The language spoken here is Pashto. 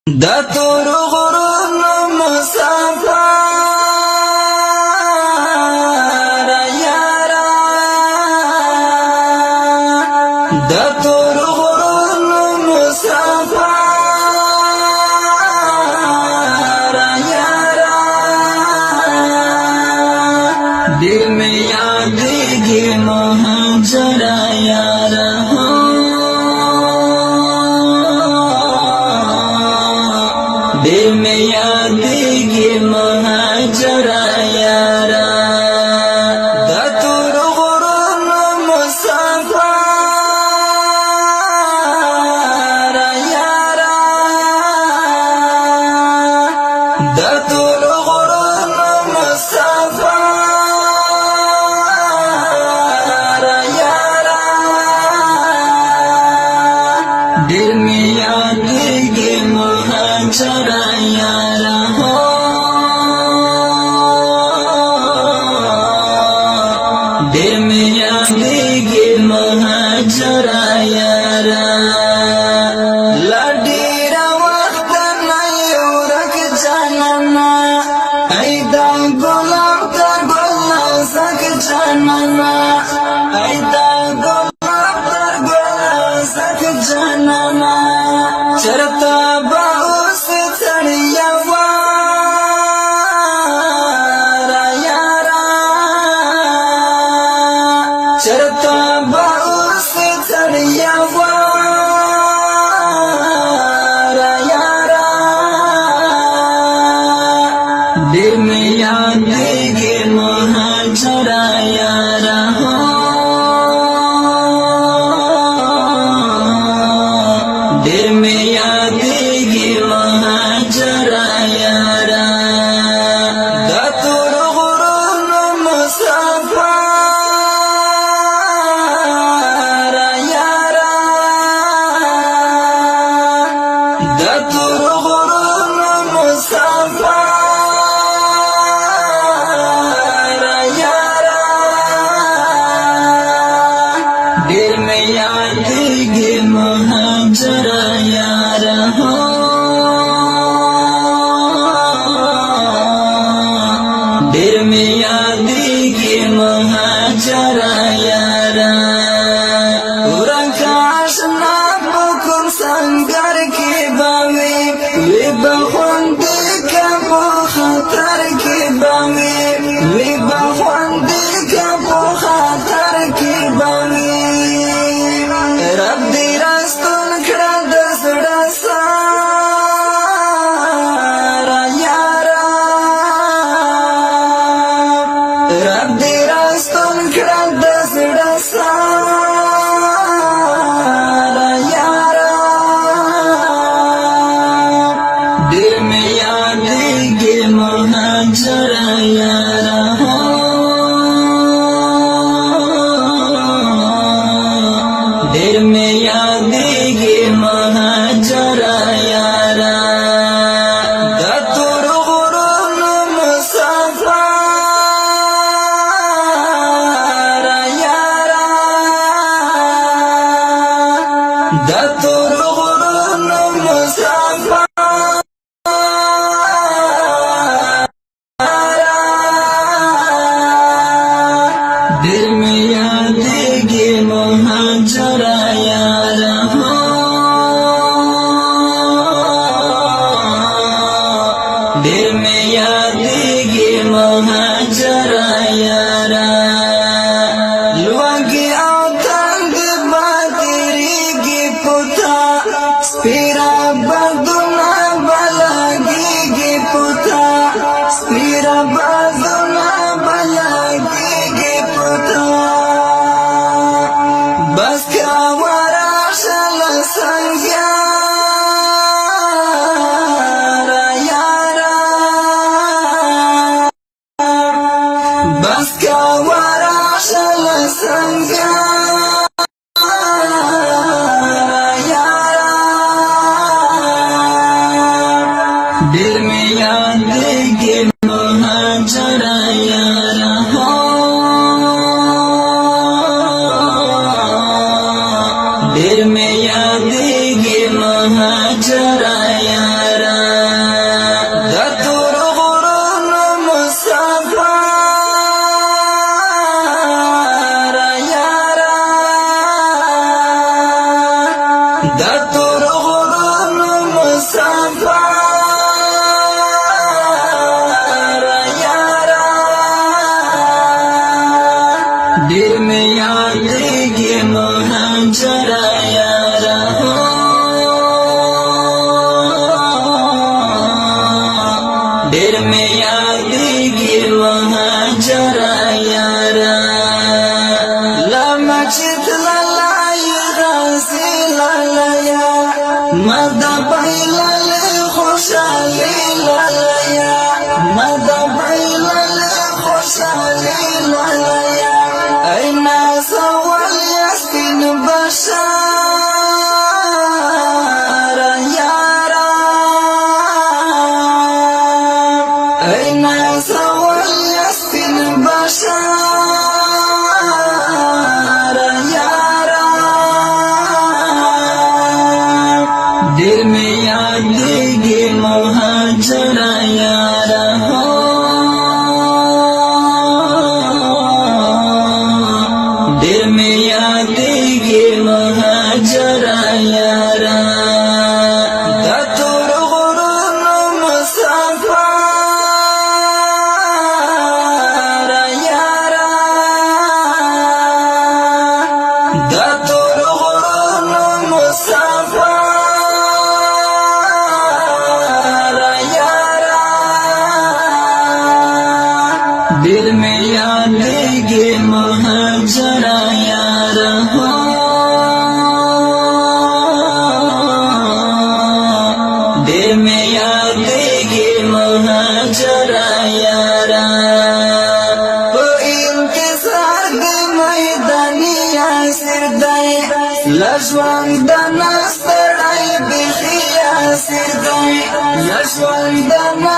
دا تور غرونو مسافر یارا دا تور غرونو مسافر یارا دل میں یادگی مہاجر یارا دل میں یادگی مہاجر یارا دا تور غرونو مسافر یارا دا تور غرونو مسافر یارا دل میں یادگی مہاجر یارا دل میں یادگی مہاجر یارا لڈیرا وقت نیو رکھ جاننا ایدا گلاب تر گلنا سک جاننا ایدا گلاب تر گلنا سک جاننا چرتا باؤس تھڑیا وارا یارا چرتا باؤس تھڑیا وارا یارا دل میں یادگی مہاجر یارا دل میں یادگی مہاجر یارا دا تور غرونو مسافر یارا دا تور غرونو مسافر یارا دل میں یادگی مہاجر یارا دل میں یادگی مہاجر یارا ورکاشنا بکن سنگر کی باوی وی بخوندی کبو خطر کی باوی وی بخوندی کبو خطر کی باوی رب دی راستون کړه د زړه سارا یارا رب دی راستون کړه د زړه سارا یارا دل میں یادگی مہاجر یارا دل میں یادگی مہاجر یارا دا تور غرونو مسافر یارا دا تور غرونو مسافر دل میں یادگی مہاجر یارا دل میں یادگی مہاجر یارا لوگی او تنگ باتریگی پتا سپیرا بردنا بلاگیگی پتا سپیرا بردنا بلاگیگی پتا بس کا وراشل سنگیار یارا بس کا وراشل سنگیار یارا دل میں یادگی مہاجر یارا دل میں یادگی مہاجر یارا ډېر مې یادېږي مهاجر یارا لمه چې تللی غازي لالیه ما د بایللې خوشحالي لالیه ما د بایللې خوشحالي لالیه ای نازول یا سپین بشر یارا ای نازول یا سپین بشر یارا ډېر مې یادېږي مهاجر یارا ډېر مې یادېږي مهاجر یارا د تور غرونو مسافر یارا د تور غرونو مسافر یارا ډېر مې یادېږي مهاجر یارا ډېر مې یادېږي مهاجر یارا په انتظار د میداني یاسر دی له ژوندانه ستړی بیخي یاسر دی له ژوندانه